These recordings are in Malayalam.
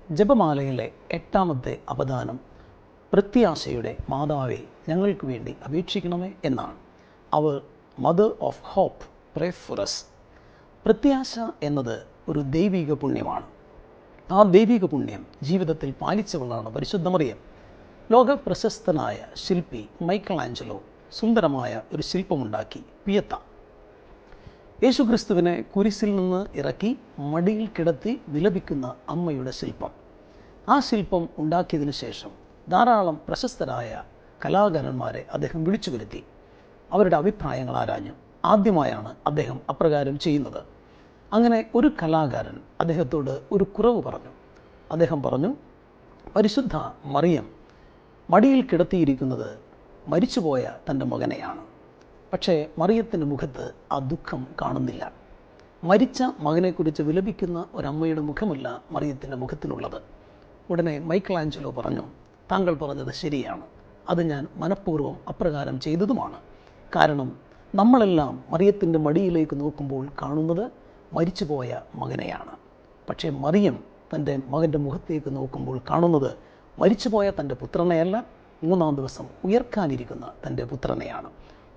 ജപമാലയിലെ 8ാമത്തെ അവദാനം പ്രത്യാശയുടെ മാതാവേ ഞങ്ങൾക്ക് വേണ്ടി അപേക്ഷിക്കണമേ എന്നാണ്. അവർ mother of hope pray for us. പ്രത്യാശ എന്നത് ഒരു ദൈവിക പുണ്യമാണ്. ആ ദൈവിക പുണ്യം ജീവിതത്തിൽ പാലിച്ചവളാണ് പരിശുദ്ധ മറിയം. ലോക പ്രശസ്തനായ ശില്പി മൈക്കൽ ആഞ്ചലോ സുന്ദരമായ ഒരു ശില്പമുണ്ടാക്കി. പിയത്ത യേശുക്രിസ്തുവിനെ കുരിശിൽ നിന്ന് ഇറക്കി മടിയിൽ കിടത്തി വിലപിക്കുന്ന അമ്മയുടെ ശില്പം. ആ ശില്പം ഉണ്ടാക്കിയതിനു ശേഷം ധാരാളം പ്രശസ്തരായ കലാകാരന്മാരെ അദ്ദേഹം വിളിച്ചു വരുത്തി. അവരുടെ അഭിപ്രായങ്ങൾ ആരാഞ്ഞു. ആദ്യമായാണ് അദ്ദേഹം അപ്രകാരം ചെയ്യുന്നത്. അങ്ങനെ ഒരു കലാകാരൻ അദ്ദേഹത്തോട് ഒരു കുറവ് പറഞ്ഞു. അദ്ദേഹം പറഞ്ഞു, പരിശുദ്ധ മറിയം മടിയിൽ കിടത്തിയിരിക്കുന്നത് മരിച്ചുപോയ തൻ്റെ മകനെയാണ്. പക്ഷേ മറിയത്തിൻ്റെ മുഖത്ത് ആ ദുഃഖം കാണുന്നില്ല. മരിച്ച മകനെക്കുറിച്ച് വിലപിക്കുന്ന ഒരമ്മയുടെ മുഖമല്ല മറിയത്തിൻ്റെ മുഖത്തിനുള്ളത്. ഉടനെ മൈക്കൽ ആഞ്ചലോ പറഞ്ഞു, താങ്കൾ പറഞ്ഞത് ശരിയാണ്. അത് ഞാൻ മനഃപൂർവ്വം അപ്രകാരം ചെയ്തതുമാണ്. കാരണം നമ്മളെല്ലാം മറിയത്തിൻ്റെ മടിയിലേക്ക് നോക്കുമ്പോൾ കാണുന്നത് മരിച്ചുപോയ മകനെയാണ്. പക്ഷേ മറിയം തൻ്റെ മകൻ്റെ മുഖത്തേക്ക് നോക്കുമ്പോൾ കാണുന്നത് മരിച്ചുപോയ തൻ്റെ പുത്രനെയല്ല, 3-ാം ദിവസം ഉയർക്കാനിരിക്കുന്ന തൻ്റെ പുത്രനെയാണ്.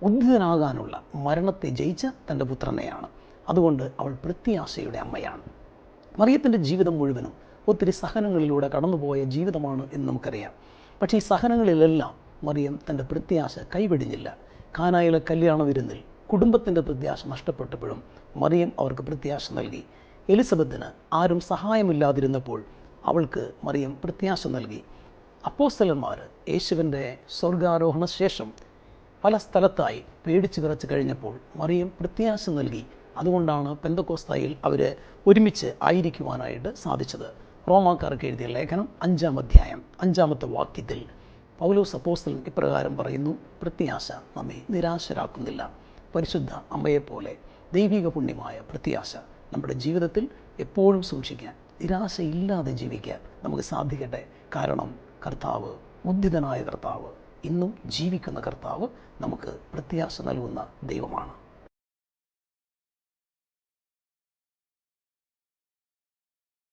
ഉദ്ധിതനാകാനുള്ള മരണത്തെ ജയിച്ച തൻ്റെ പുത്രനെയാണ്. അതുകൊണ്ട് അവൾ പ്രത്യാശയുടെ അമ്മയാണ്. മറിയത്തിൻ്റെ ജീവിതം മുഴുവനും ഒത്തിരി സഹനങ്ങളിലൂടെ കടന്നുപോയ ജീവിതമാണ് എന്ന് നമുക്കറിയാം. പക്ഷേ ഈ സഹനങ്ങളിലെല്ലാം മറിയം തൻ്റെ പ്രത്യാശ കൈവെടിഞ്ഞില്ല. കാനായിലെ കല്യാണ വിരുന്നിൽ കുടുംബത്തിൻ്റെ പ്രത്യാശ നഷ്ടപ്പെട്ടപ്പോഴും മറിയം അവർക്ക് പ്രത്യാശ നൽകി. എലിസബത്തിന് ആരും സഹായമില്ലാതിരുന്നപ്പോൾ അവൾക്ക് മറിയം പ്രത്യാശ നൽകി. അപ്പോസ്തലന്മാർ യേശുവിൻ്റെ സ്വർഗാരോഹണ ശേഷം പല സ്ഥലത്തായി പേടിച്ച് വിറച്ച് കഴിഞ്ഞപ്പോൾ മറിയം പ്രത്യാശ നൽകി. അതുകൊണ്ടാണ് പെന്തക്കോസ്തായിൽ അവർ ഒരുമിച്ച് ആയിരിക്കുവാനായിട്ട് സാധിച്ചത്. റോമാക്കാർക്ക് എഴുതിയ ലേഖനം 5-ാം അധ്യായം 5-ാമത്തെ വാക്യത്തിൽ പൗലോസ് അപ്പോസ്തലൻ ഇപ്രകാരം പറയുന്നു, പ്രത്യാശ നമ്മെ നിരാശരാക്കുന്നില്ല. പരിശുദ്ധ അമ്മയെപ്പോലെ ദൈവിക പുണ്യമായ പ്രത്യാശ നമ്മുടെ ജീവിതത്തിൽ എപ്പോഴും സൂക്ഷിക്കാൻ, നിരാശയില്ലാതെ ജീവിക്കാൻ നമുക്ക് സാധിക്കട്ടെ. കാരണം കർത്താവ്, ഉദ്ധിതനായ കർത്താവ്, ഇന്നും ജീവിക്കുന്ന കർത്താവ് നമുക്ക് പ്രത്യാശ നൽകുന്ന ദൈവമാണ്.